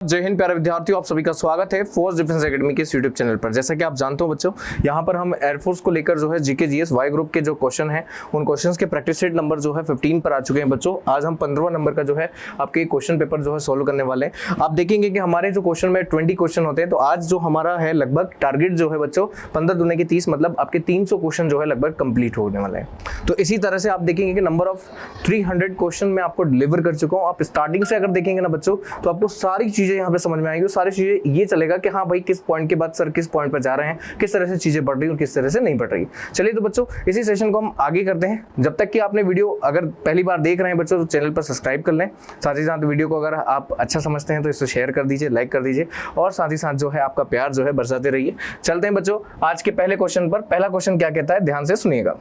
जय हिंद प्यारे विद्यार्थियों, आप सभी का स्वागत है फोर्स डिफेंस एकेडमी के यूट्यूब चैनल पर। जैसा कि आप जानते हो बच्चों, यहाँ पर हम एयरफोर्स को लेकर जो है जीके जीएस वाई ग्रुप के जो क्वेश्चन हैं उन क्वेश्चंस के प्रैक्टिस सेट नंबर जो है 15 पर आ चुके हैं बच्चों। आज हम 15वां नंबर का जो है आपके क्वेश्चन पेपर जो है सोल्व करने वाले हैं। आप देखेंगे कि हमारे जो क्वेश्चन में 20 क्वेश्चन होते हैं, तो आज जो हमारा है लगभग टारगेट जो है बच्चों 15 दूने की 30, मतलब आपके 300 क्वेश्चन जो है लगभग कंप्लीट होने वाले हैं। तो इसी तरह से आप देखेंगे कि नंबर ऑफ 300 क्वेश्चन मैं आपको डिलीवर कर चुका हूँ। आप स्टार्टिंग से अगर देखेंगे ना बच्चों, तो आपको सारी चीजें यहाँ पे समझ में आएंगी। सारी चीजें ये चलेगा कि हाँ भाई किस पॉइंट के बाद सर किस पॉइंट पर जा रहे हैं, किस तरह से चीजें बढ़ रही हैं और किस तरह से नहीं बढ़ रही। चलिए तो बच्चों इसी सेशन को हम आगे करते हैं। जब तक कि आपने वीडियो अगर पहली बार देख रहे हैं बच्चों, तो चैनल पर सब्सक्राइब कर लें। साथ ही साथ वीडियो को अगर आप अच्छा समझते हैं तो इसे शेयर कर दीजिए, लाइक कर दीजिए और साथ ही साथ जो है आपका प्यार जो है बरसाते रहिए। चलते हैं बच्चों आज के पहले क्वेश्चन पर। पहला क्वेश्चन क्या कहता है, ध्यान से सुनिएगा।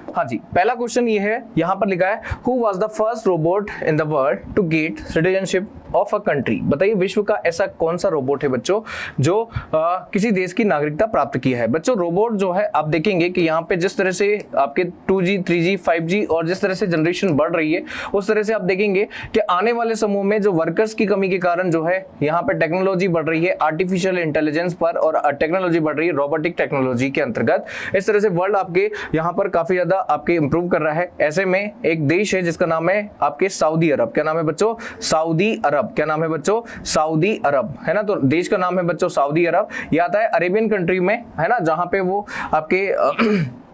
हाँ जी, पहला क्वेश्चन ये है, यहाँ पर लिखा है who was the first robot in the world to get citizenship of a country. बताइए विश्व का ऐसा कौन सा रोबोट है बच्चों जो किसी देश की नागरिकता प्राप्त किया है। बच्चों रोबोट जो है आप देखेंगे कि यहाँ पे जिस तरह से आपके 2G 3G 5G और जिस तरह से जनरेशन बढ़ रही है, उस तरह से आप देखेंगे कि आने वाले समूह में जो वर्कर्स की कमी के कारण जो है यहाँ पे टेक्नोलॉजी बढ़ रही है आर्टिफिशियल इंटेलिजेंस पर, और टेक्नोलॉजी बढ़ रही है रोबोटिक टेक्नोलॉजी के अंतर्गत। इस तरह से वर्ल्ड आपके यहाँ पर काफी ज्यादा आपके इंप्रूव कर रहा है। ऐसे में एक देश है जिसका नाम है आपके सऊदी अरब। क्या नाम है बच्चों? सऊदी अरब। क्या नाम है बच्चों? सऊदी अरब, है ना। तो देश का नाम है बच्चों सऊदी अरब। ये आता है अरेबियन कंट्री में, है ना, जहां पे वो आपके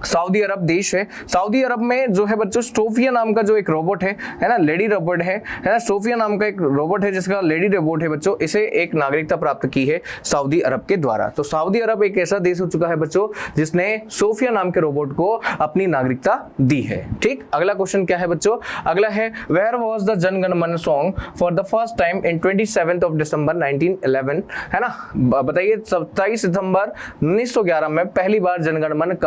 सऊदी अरब देश है। सऊदी अरब में जो है बच्चों सोफिया नाम का जो एक रोबोट है ना, लेडी रोबोट है ना, सोफिया नाम का एक रोबोट है जिसका लेडी रोबोट है बच्चों, इसे एक नागरिकता प्राप्त की है सऊदी अरब के द्वारा। तो सऊदी अरब एक ऐसा देश हो चुका है बच्चों जिसने सोफिया नाम के रोबोट को अपनी नागरिकता दी है। ठीक, अगला क्वेश्चन क्या है बच्चों? अगला है where was the Jana Gana मन song for the first time in 27 दिसंबर 1911, है ना। बताइए 27 सितंबर 1911 में पहली बार जनगण मन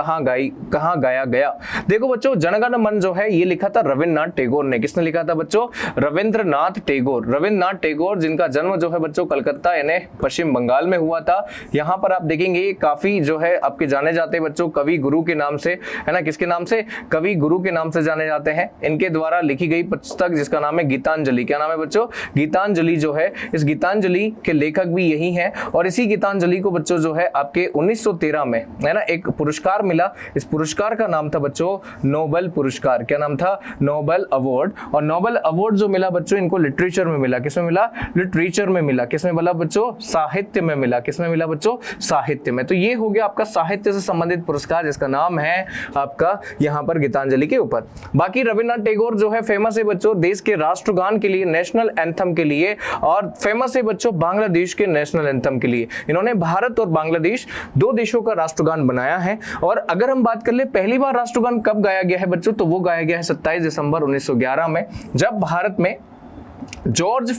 कहाँ गाया गया। देखो बच्चों जनगण मन जो है ये लिखा था रविन्द्रनाथ टैगोर ने। किसने लिखा था बच्चों? रविन्द्रनाथ टैगोर। रविन्द्रनाथ टैगोर जिनका जन्म जो है बच्चों कलकत्ता यानी पश्चिम बंगाल में हुआ था। यहाँ पर आप देखेंगे काफी जो है आपके जाने जाते हैं बच्चों कवि गुरु के नाम से, है ना। किसके नाम से? कवि गुरु के नाम से जाने जाते हैं। इनके द्वारा लिखी गई पुस्तक जिसका नाम है गीतांजलि। क्या नाम है बच्चों? गीतांजलि जो है, इस गीतांजलि के लेखक भी यही है। और इसी गीतांजलि को बच्चों जो है आपके 1913 में, है ना, एक पुरस्कार मिला। इस पुरस्कार का नाम था बच्चों नोबेल पुरस्कार। क्या नाम था? Nobel award. और नोबेल अवार्ड जो मिला बच्चों इनको लिटरेचर में मिला। किसमें मिला? लिटरेचर में मिला। किसमें मिला बच्चों? साहित्य में मिला। किसमें मिला बच्चों? साहित्य में। तो ये हो गया आपका साहित्य से संबंधित पुरस्कार जिसका नाम है आपका यहाँ पर गीतांजलि के ऊपर। बाकी रविन्द्रनाथ टैगोर जो है फेमस है बच्चों देश के राष्ट्रगान के लिए, नेशनल एंथम के लिए, और फेमस है बच्चों बांग्लादेश के नेशनल एंथम के लिए। इन्होंने भारत और बांग्लादेश दो देशों का राष्ट्रगान बनाया है। और अगर हम बात कर ले पहली बार राष्ट्रगान कब गाया गया है बच्चों, तो वो गाया गया है 27 दिसंबर 1911 में, जब भारत में जॉर्ज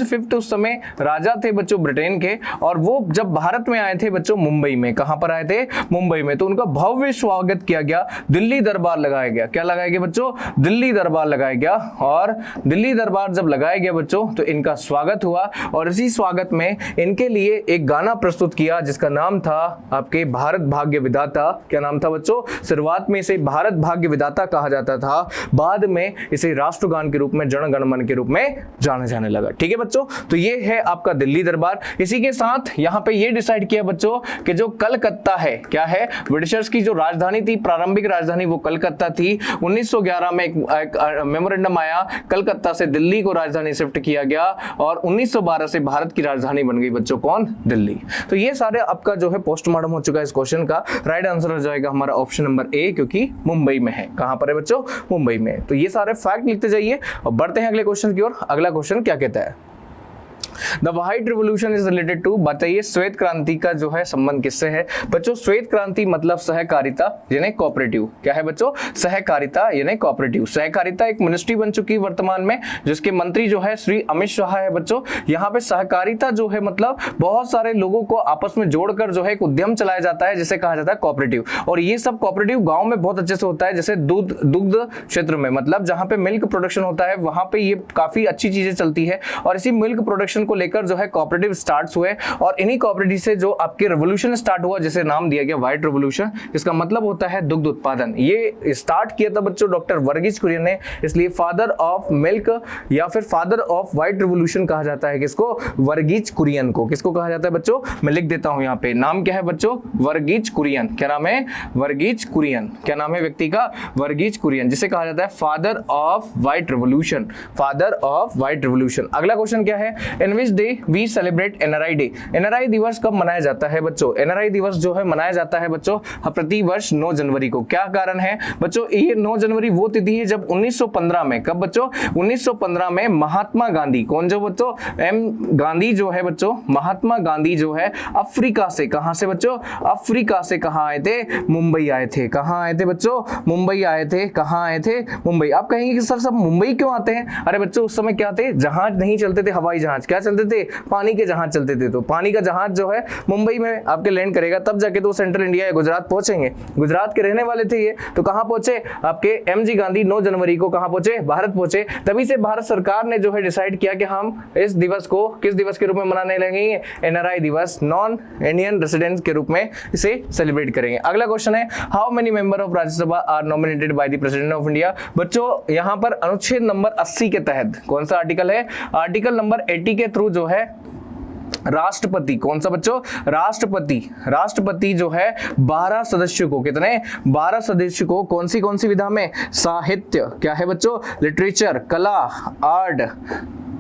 फिफ्थ उस समय राजा थे बच्चों ब्रिटेन के, और वो जब भारत में आए थे बच्चों मुंबई में। कहां पर आए थे? मुंबई में। तो उनका भव्य स्वागत किया गया, दिल्ली दरबार लगाया गया। क्या लगाया गया बच्चों? दिल्ली दरबार लगाया गया। और दिल्ली दरबार जब लगाया गया बच्चों तो इनका स्वागत हुआ, और इसी स्वागत में इनके लिए एक गाना प्रस्तुत किया जिसका नाम था आपके भारत भाग्य विधाता। क्या नाम था बच्चों? शुरुआत में इसे भारत भाग्य विधाता कहा जाता था, बाद में इसे राष्ट्रगान के रूप में, जन गण मन के रूप में जाना जाने लगा। ठीक है बच्चों, तो ये है आपका दिल्ली दरबार। इसी के साथ यहां पे ये डिसाइड किया बच्चों कि जो कलकत्ता है, क्या है, ब्रिटिशर्स की जो राजधानी थी, प्रारंभिक राजधानी वो कलकत्ता थी। 1911 में एक मेमोरेंडम आया, कलकत्ता से दिल्ली को राजधानी शिफ्ट किया गया, और 1912 से भारत की राजधानी बन गई बच्चों कौन? दिल्ली। तो ये सारे आपका जो है पोस्टमार्टम हो चुका है इस क्वेश्चन का। राइट आंसर हो जाएगा हमारा ऑप्शन नंबर ए, क्योंकि मुंबई में है। कहां पर है बच्चों? मुंबई में। तो ये सारे फैक्ट लिखते जाइए और बढ़ते हैं अगले क्वेश्चन की ओर। अगला क्वेश्चन क्या कहता है? The white revolution is related to, बताइए श्वेत क्रांति का जो है संबंध किससे है बच्चों? श्वेत क्रांति मतलब सहकारिता यानी कोऑपरेटिव। क्या है बच्चों? सहकारिता यानी कोऑपरेटिव। सहकारिता एक मिनिस्ट्री बन चुकी है वर्तमान में, जिसके मंत्री जो है श्री अमित शाह है बच्चों। यहाँ पे सहकारिता जो है मतलब बहुत सारे लोगों को आपस में जोड़कर जो है एक उद्यम चलाया जाता है जिसे कहा जाता है कोऑपरेटिव। और ये सब कोऑपरेटिव गांव में बहुत अच्छे से होता है, जैसे दुग्ध क्षेत्र में, मतलब जहां पे मिल्क प्रोडक्शन होता है वहां पे ये काफी अच्छी चीजें चलती है। और इसी मिल्क प्रोडक्शन को लेकर जो है कोऑपरेटिव स्टार्ट हुए और इन्हीं कोऑपरेटिव से जो आपके रेवोल्यूशन स्टार्ट हुआ जिसे नाम दिया गया व्हाइट रेवोल्यूशन, इसका मतलब होता है दुग्ध उत्पादन। ये स्टार्ट किया था बच्चों डॉक्टर वर्गीज कुरियन ने, इसलिए फादर ऑफ मिल्क या फिर फादर ऑफ व्हाइट रेवोल्यूशन कहा जाता है किसको? वर्गीज कुरियन को। किसको कहा जाता है बच्चों? मैं लिख देता हूं यहाँ पे, नाम क्या है बच्चों? वर्गीज कुरियन। क्या नाम है? वर्गीज कुरियन। क्या नाम है व्यक्ति का? वर्गीज कुरियन, जिसे कहा जाता है father of white revolution. Father of white revolution. अगला क्वेश्चन क्या है? In which day we celebrate NRI day. एनआरआई दिवस कब मनाया जाता है बच्चों? एनआरआई दिवस जो है मनाया जाता है बच्चों प्रति वर्ष 9 जनवरी को। क्या कारण है बच्चों? ये 9 जनवरी वो तिथि है जब 1915 में, कब बच्चों? 1915 में महात्मा गांधी, कौन जो बच्चों? एम गांधी जो है बच्चों, महात्मा गांधी जो है अफ्रीका से, कहां से बच्चों? अफ्रीका से कहां आए थे? मुंबई आए थे। कहां आए थे बच्चों? मुंबई आए थे। कहां आए थे? मुंबई। आप कहेंगे कि सर सब मुंबई क्यों आते हैं? अरे बच्चों उस समय क्या थे? जहाज नहीं चलते थे, हवाई जहाज। क्या चलते थे? पानी के जहाज चलते थे। तो पानी का जहाज जो है मुंबई में आपके लैंड करेगा, तब जाके तो सेंट्रल इंडिया या गुजरात पहुंचेंगे। गुजरात के रहने वाले थे ये, तो कहां पहुंचे? आपके एमजी गांधी 9 जनवरी को कहां पहुंचे? भारत पहुंचे। तभी से भारत सरकार ने जो है डिसाइड किया कि हम इस दिवस को किस दिवस के रूप में मनाने लगेंगे? एनआरआई दिवस, नॉन इंडियन रेसिडेंट्स के रूप में इसे सेलिब्रेट करेंगे। अगला क्वेश्चन है, how many member of Rajya Sabha are nominated by the president of India. बच्चों यहां पर अनुच्छेद नंबर 80 के तहत कौन सा आर्टिकल है? आर्टिकल नंबर 80 के थ्रू जो है राष्ट्रपति, कौन सा बच्चों? राष्ट्रपति जो है 12 सदस्यों को, कितने? 12 सदस्यों को कौन सी विधा में? साहित्य, क्या है बच्चों? लिटरेचर, कला, आर्ट,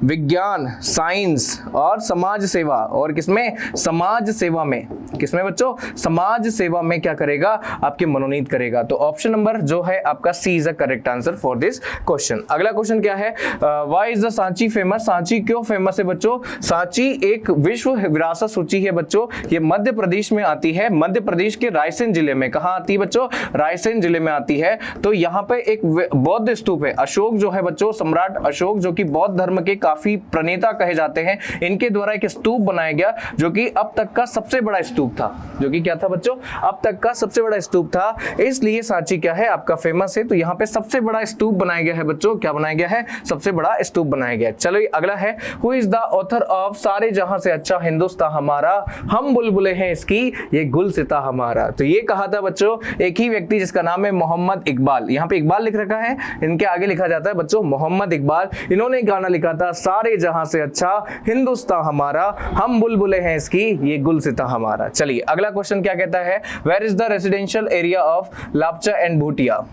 विज्ञान, साइंस और समाज सेवा। और किसमें? समाज सेवा में। किसमें बच्चों? समाज सेवा में क्या करेगा? आपके मनोनीत करेगा। तो ऑप्शन नंबर जो है आपका C is the correct answer for this question. अगला क्वेश्चन क्या है? Why is the Sanchi famous. Sanchi क्यों फेमस है बच्चों? सांची एक विश्व विरासत सूची है बच्चों, ये मध्य प्रदेश में आती है। मध्य प्रदेश के रायसेन जिले में। कहां आती है बच्चों? रायसेन जिले में आती है। तो यहाँ पे एक बौद्ध स्तूप है। अशोक जो है बच्चों, सम्राट अशोक जो कि बौद्ध धर्म के काफी प्रणेता कहे जाते हैं, इनके द्वारा एक स्तूप बनाया गया जो कि अब तक का सबसे बड़ा स्तूप था। जो कि क्या था बच्चों? अब तक का सबसे बड़ा स्तूप था। इसलिए सांची क्या है आपका? फेमस है। तो यहाँ पे सबसे बड़ा स्तूप बनाया गया है बच्चों। क्या बनाया गया है? सबसे बड़ा स्तूप बनाया गया है। चलो अगला है, who is the author of सारे जहां से अच्छा हिंदुस्तान हमारा, हम बुलबुले हैं इसकी, ये गुलसिता हमारा। तो ये कहा था बच्चों एक ही व्यक्ति जिसका नाम है मोहम्मद इकबाल। यहाँ पे इकबाल लिख रखा है, इनके आगे लिखा जाता है बच्चों मोहम्मद इकबाल। इन्होंने गाना लिखा था, सारे जहां से अच्छा हिंदुस्तान हमारा, हम बुलबुले हैं इसकी, ये गुलसिता हमारा। चलिए अगला क्वेश्चन क्या कहता है? Where is the residential area of Lepcha and Bhutia.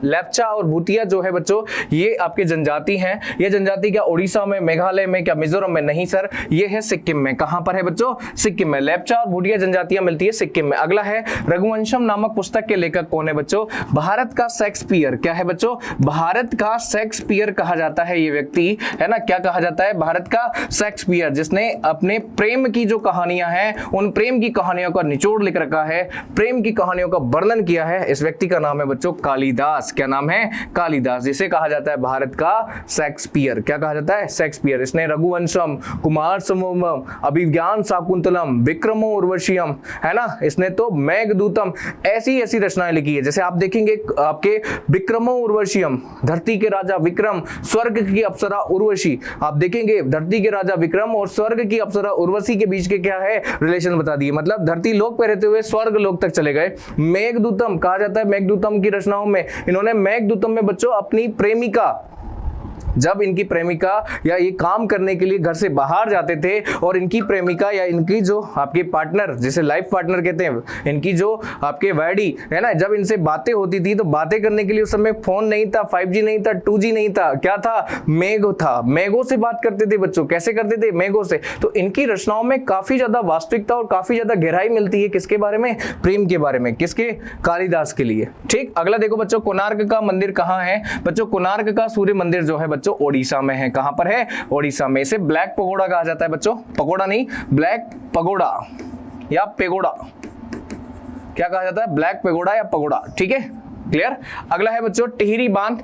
Lepcha और भूटिया जो है बच्चों ये आपके जनजाति हैं। ये जनजाति क्या उड़ीसा में, मेघालय में, क्या मिजोरम में? नहीं सर, ये है सिक्किम में। कहां पर है बच्चों? सिक्किम में। लेप्चा और भूटिया जनजातियां मिलती है सिक्किम में। अगला है, रघुवंशम नामक पुस्तक के लेखक कौन है बच्चों? भारत का शेक्सपियर। क्या है बच्चों? भारत का शेक्सपियर कहा जाता है ये व्यक्ति, है ना। क्या कहा जाता है? भारत का शेक्सपियर, जिसने अपने प्रेम की जो कहानियां हैं उन प्रेम की कहानियों का निचोड़ लिख रखा है, प्रेम की कहानियों का वर्णन किया है। इस व्यक्ति का नाम है बच्चों कालिदास। क्या नाम है? कालिदास, जिसे कहा जाता है भारत का शेक्सपियर। क्या कहा जाता है? शेक्सपियर। इसने रघुवंशम, कुमार संभवम, अभिज्ञान शाकुंतलम, विक्रमो उर्वशीयम, है ना। इसने तो मेघदूतम, ऐसी ऐसी रचनाएं लिखी है। जैसे आप देखेंगे आपके विक्रमो उर्वशीयम, धरती के राजा विक्रम, स्वर्ग की अप्सरा उर्वशी। आप देखेंगे धरती के राजा विक्रम और स्वर्ग की अप्सरा उर्वशी के बीच के क्या है रिलेशन बता दिए। मतलब धरती लोक पे रहते हुए स्वर्ग लोक तक चले गए। मेघदूतम कहा जाता है, मेघदूतम की रचनाओं में इन्होंने मेघदूतम में बच्चों अपनी प्रेमिका, जब इनकी प्रेमिका या ये काम करने के लिए घर से बाहर जाते थे और इनकी प्रेमिका या इनकी जो आपके पार्टनर, जिसे लाइफ पार्टनर कहते हैं, इनकी जो आपके वैडी है ना, जब इनसे बातें होती थी तो बातें करने के लिए उस समय फोन नहीं था, 5G नहीं था, 2G नहीं था, क्या था? मेघ था। मेघों से बात करते थे बच्चों। कैसे करते थे? मेघों से। तो इनकी रचनाओं में काफी ज्यादा वास्तविकता और काफी ज्यादा गहराई मिलती है। किसके बारे में? प्रेम के बारे में। किसके? कालिदास के लिए। ठीक। अगला देखो बच्चों, कोणार्क का मंदिर कहाँ है बच्चों? कोणार्क का सूर्य मंदिर जो है बच्चों ओडिशा में है। कहां पर है? ओडिशा में। इसे ब्लैक पगोड़ा कहा जाता है बच्चों। पगोड़ा नहीं, ब्लैक पगोड़ा या पेगोड़ा। क्या कहा जाता है? ब्लैक पेगोड़ा या पगोड़ा। ठीक है, क्लियर। अगला है बच्चों टिहरी बांध।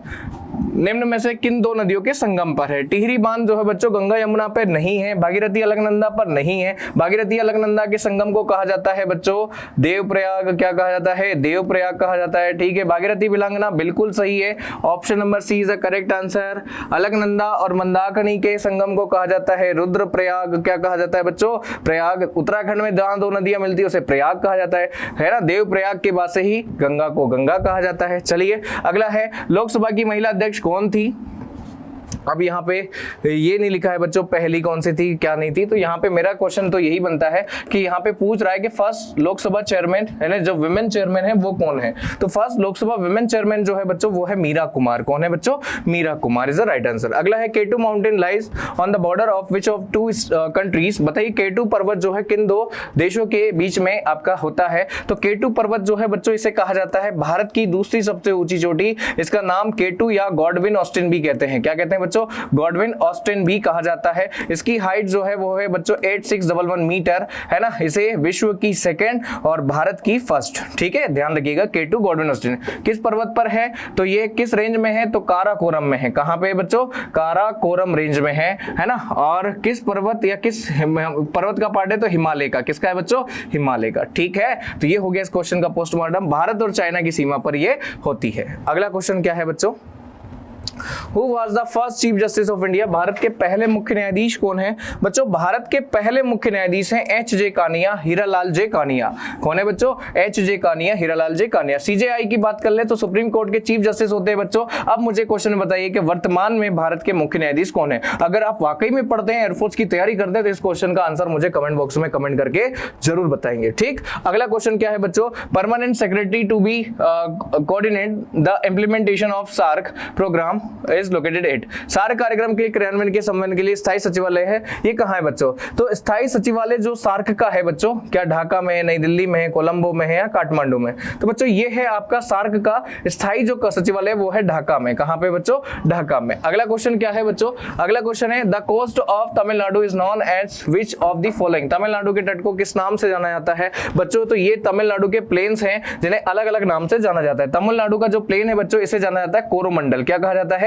निम्न में से किन दो नदियों के संगम पर है? टिहरी बांध जो है बच्चों गंगा यमुना पर नहीं है, भागीरथी अलकनंदा पर नहीं है। भागीरथी अलकनंदा के संगम को कहा जाता है बच्चों देवप्रयाग। क्या कहा जाता है? देवप्रयाग कहा जाता है। ठीक है, भागीरथी बिलांगना बिल्कुल सही है, option number C is the correct answer. Alaknanda और मंदाकिनी के संगम को कहा जाता है रुद्रप्रयाग। क्या कहा जाता है बच्चों? प्रयाग। उत्तराखंड में जहां दो नदियां मिलती है उसे प्रयाग कहा जाता है ना। देवप्रयाग के बाद से ही गंगा को गंगा कहा जाता है। चलिए अगला है, लोकसभा की महिला अध्यक्ष कौन थी? अब यहाँ पे ये नहीं लिखा है बच्चों पहली कौन सी थी क्या नहीं थी, तो यहाँ पे मेरा क्वेश्चन तो यही बनता है कि यहाँ पे पूछ रहा है कि फर्स्ट लोकसभा चेयरमैन है ना, जो विमेन चेयरमैन है वो कौन है? तो फर्स्ट लोकसभा विमेन चेयरमैन जो है बच्चों वो है मीरा कुमार। कौन है बच्चों? Meera Kumar is the right answer. अगला है K2 mountain lies on the border of which of two countries? बताइए केटू पर्वत जो है किन दो देशों के बीच में आपका होता है? तो केटू पर्वत जो है बच्चों इसे कहा जाता है भारत की दूसरी सबसे ऊंची चोटी। इसका नाम केटू या गॉडविन ऑस्टिन भी कहते हैं। क्या कहते हैं बच्चों? गॉडविन ऑस्टिन भी कहा जाता है। इसकी हाइट जो है वो है बच्चों 8611 मीटर है ना। इसे विश्व की सेकंड और भारत की फर्स्ट। ठीक है, ध्यान रखिएगा। केटू गॉडविन ऑस्टिन किस पर्वत पर है? तो ये किस रेंज में है? तो काराकोरम में है। कहां पे बच्चों? काराकोरम रेंज में है ना। और किस पर्वत या किस पर्वत का पार्ट है? तो हिमालय का। किसका है बच्चों? हिमालय का। ठीक है, तो ये हो गया इस क्वेश्चन का पोस्टमार्टम। भारत और चाइना की सीमा पर ये होती है। अगला क्वेश्चन क्या है बच्चों? Who was the first chief justice of India? Bharat के पहले मुख्य न्यायाधीश कौन है बच्चों? भारत के पहले मुख्य न्यायाधीश हैं एच.जे. कानिया, हीरालाल जे कानिया। कौन है बच्चों? एच.जे. कानिया, हीरालाल जे कानिया। सीजेआई की बात कर ले तो सुप्रीम कोर्ट के चीफ जस्टिस होते हैं बच्चों। अब मुझे क्वेश्चन बताइए कि वर्तमान में भारत के मुख्य न्यायाधीश कौन है? अगर आप वाकई में पढ़ते हैं, एयरफोर्स की तैयारी करते हैं तो इस क्वेश्चन का आंसर मुझे कमेंट बॉक्स में कमेंट करके जरूर बताएंगे। ठीक, अगला क्वेश्चन क्या है बच्चों? Permanent secretary to be coordinate the implementation of SAARC programme is located at. SAARC कार्यक्रम के क्रियान्वयन के संबंध के लिए स्थायी सचिवालय है, ये कहां है बच्चों? तो स्थायी सचिवालय जो सार्क का है बच्चों, क्या ढाका में है, नई दिल्ली में है, कोलंबो में है या काठमांडू में? तो बच्चों ये है आपका सार्क का स्थायी जो सचिवालय वो है ढाका में। कहां पे बच्चों? ढाका में। अगला क्वेश्चन क्या है बच्चों? अगला क्वेश्चन है the coast of Tamil Nadu is known as which of the following? Tamil Nadu के तट को किस नाम से जाना जाता है बच्चों? तो ये तमिलनाडु के प्लेन्स हैं जिन्हें अलग अलग नाम से जाना जाता है। तमिलनाडु का जो प्लेन है बच्चों इसे जाना जाता है कोरोमंडल। क्या कहा जाता है?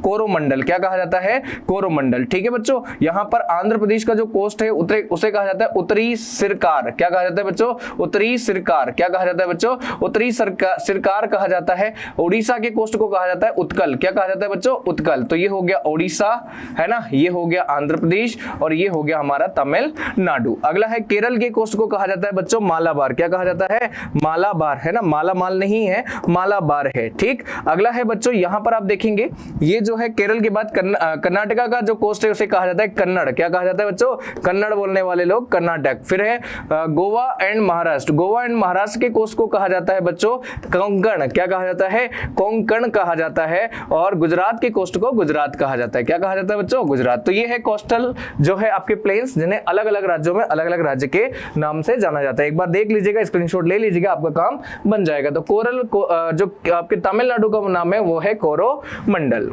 कोरोमंडल। क्या कहा जाता है? कोरोमंडल। ठीक है बच्चों, यहां पर आंध्र प्रदेश का जो कोस्ट है उसे कहा जाता है उत्तरी सिरकार। क्या कहा जाता है बच्चों? उत्तरी सिरकार। क्या कहा जाता है बच्चों? उत्तरी सिरकार कहा जाता है। उड़ीसा के कोस्ट को कहा जाता है उत्कल। क्या कहा जाता है बच्चों? उत्कल। तो ये हो गया उड़ीसा है ना, ये हो गया आंध्र प्रदेश और ये हो गया हमारा तमिलनाडु। अगला है केरल के कोस्ट को कहा जाता है बच्चों मालाबार। क्या कहा जाता है? मालाबार है ना, माला माल नहीं है, मालाबार है। ठीक, अगला है बच्चों यहां पर आप देखेंगे ये जो है केरल के बाद कर्नाटका का जो कोस्ट है उसे कहा जाता है कन्नड़। क्या कहा जाता है बच्चों? कन्नड़ बोलने वाले लोग कर्नाटक। फिर है गोवा एंड महाराष्ट्र। गोवा एंड महाराष्ट्र के कोस्ट को कहा जाता है बच्चों कोंकण। क्या कहा जाता है? कोंकण कहा जाता है। और गुजरात के कोस्ट को गुजरात कहा जाता है। क्या कहा जाता है बच्चों? गुजरात। तो ये है कोस्टल जो है आपके प्लेन्स जिन्हें अलग अलग राज्यों में अलग अलग राज्य के नाम से जाना जाता है। एक बार देख लीजिएगा, स्क्रीनशॉट ले लीजिएगा, आपका काम बन जाएगा। तो कोरल जो आपके तमिलनाडु का नाम है वो है कोरोमंडल।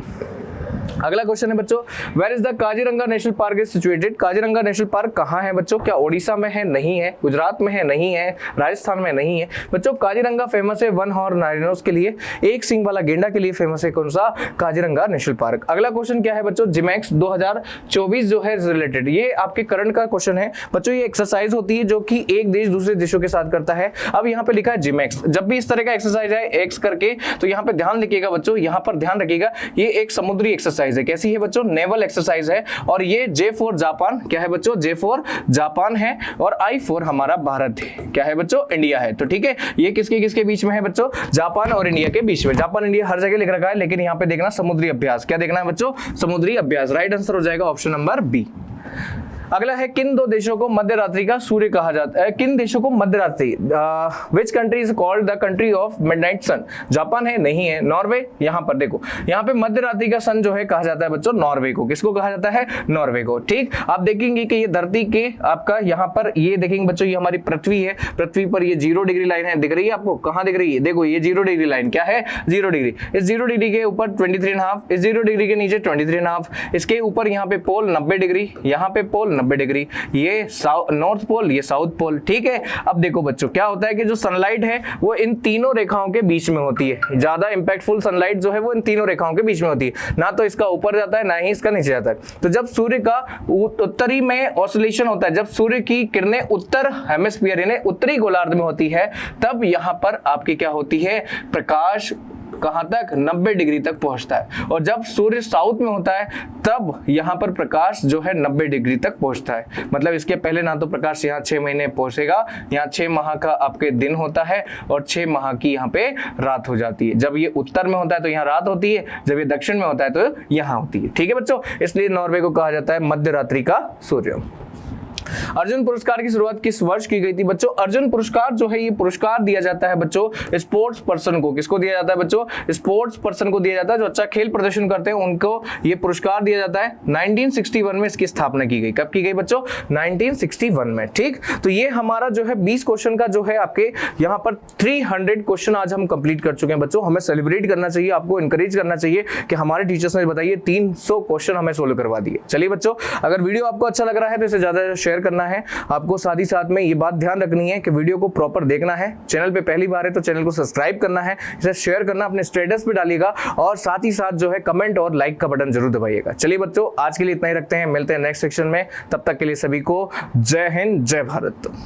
अगला क्वेश्चन है बच्चों where is the Kaziranga national park is situated? Kaziranga national park कहाँ है बच्चों? क्या ओडिशा में है? नहीं है। गुजरात में है? नहीं है। राजस्थान में नहीं है। बच्चों काजीरंगा फेमस है वन हॉर्न राइनोस के लिए, एक सिंग वाला गेंडा के लिए फेमस है। कौन सा? Kaziranga national park. अगला क्वेश्चन क्या है बच्चों? जिमैक्स 2024 जो है रिलेटेड, ये आपके करंट का क्वेश्चन है बच्चों। ये एक्सरसाइज होती है जो कि एक देश दूसरे देशों के साथ करता है। अब यहाँ पे लिखा है जिमैक्स। जब भी इस तरह का एक्सरसाइज है एक्स करके, तो यहाँ पे ध्यान रखिएगा बच्चों, यहाँ पर ध्यान रखिएगा ये एक समुद्री एक्सरसाइज है। कैसी है बच्चों? नेवल एक्सरसाइज है। और ये J फॉर जापान। क्या है बच्चों? J फॉर जापान है। और I फॉर हमारा भारत है। क्या है बच्चों? इंडिया है। तो ठीक है, ये किसके किसके बीच में है बच्चों? जापान और इंडिया के बीच में। जापान इंडिया हर जगह लिख रखा है, लेकिन यहाँ पे देखना समुद्री अभ्यास। क्या देखना है बच्चों? समुद्री अभ्यास। राइट आंसर हो जाएगा ऑप्शन नंबर बी। अगला है किन दो देशों को मध्य रात्रि का सूर्य कहा जाता है? किन देशों को मध्य रात्रि? Which country is called the country of midnight sun? Japan है? नहीं है। नॉर्वे? यहाँ पर देखो, यहाँ पे मध्य रात्रि का सन जो है कहा जाता है बच्चों नॉर्वे को। किसको कहा जाता है? नॉर्वे को। ठीक, आप देखेंगे कि ये धरती के आपका यहाँ पर ये देखेंगे बच्चों, ये हमारी पृथ्वी है। पृथ्वी पर ये 0 डिग्री लाइन है, दिख रही है आपको? कहाँ दिख रही है? देखो ये 0 डिग्री लाइन। क्या है? 0 डिग्री। इस 0 डिग्री के ऊपर 23.5, इस 0 डिग्री के नीचे 23.5, इसके ऊपर यहाँ पे पोल 90 डिग्री, यहाँ पे पोल 90 डिग्री, ये नॉर्थ पोल, ये साउथ पोल। ठीक है, अब देखो बच्चों क्या होता है कि जो सनलाइट है वो इन तीनों रेखाओं के बीच में होती है। ज्यादा इंपैक्टफुल सनलाइट जो है वो इन तीनों रेखाओं के बीच में होती है, ना तो इसका ऊपर जाता है ना ही इसका नीचे जाता है। तो जब सूर्य का उत्तरी में ऑसिलेशन होता है, जब सूर्य की किरणें उत्तर हेमिस्फीयर यानी उत्तरी गोलार्ध में होती है, तब यहां पर आपकी क्या होती है, प्रकाश कहां तक, 90 डिग्री तक पहुंचता है। और जब सूर्य साउथ में होता है तब यहां पर प्रकाश जो है 90 डिग्री तक पहुंचता है। मतलब इसके पहले ना तो प्रकाश यहाँ 6 महीने पहुंचेगा, यहाँ 6 माह का आपके दिन होता है और 6 माह की यहाँ पे रात हो जाती है। जब ये उत्तर में होता है तो यहाँ रात होती है, जब ये दक्षिण में होता है तो यहाँ होती है। ठीक है बच्चों, इसलिए नॉर्वे को कहा जाता है मध्य रात्रि का सूर्य। अर्जुन पुरस्कार की शुरुआत किस वर्ष की गई थी बच्चों? अर्जुन पुरस्कार जो है ये पुरस्कार दिया जाता है बच्चों स्पोर्ट्स पर्सन को। किसको दिया जाता है बच्चों? स्पोर्ट्स पर्सन को दिया जाता है, जो अच्छा खेल प्रदर्शन करते हैं उनको ये पुरस्कार दिया जाता है। 1961 में इसकी स्थापना की गई। कब की गई बच्चों? 1961 में। ठीक, तो ये हमारा जो है 20 क्वेश्चन का जो है आपके यहाँ पर 300 क्वेश्चन आज हम कंप्लीट कर चुके हैं बच्चों। हमें सेलिब्रेट करना चाहिए, आपको इंकरेज करना चाहिए कि हमारे टीचर्स ने बताइए 300 क्वेश्चन हमें सोल्व करवा दिए। चलिए बच्चों, अगर वीडियो आपको अच्छा लग रहा है तो इसे ज्यादा शेयर करना है आपको। साथ ही साथ में ये बात ध्यान रखनी है कि वीडियो को प्रॉपर देखना है। चैनल पे पहली बार है तो चैनल को सब्सक्राइब करना है, इसे शेयर करना, अपने स्टेटस पे डालिएगा और साथ ही साथ जो है कमेंट और लाइक का बटन जरूर दबाइएगा। चलिए बच्चों, आज के लिए इतना ही रखते हैं, मिलते हैं नेक्स्ट सेक्शन में। तब तक के लिए सभी को जय हिंद, जय भारत।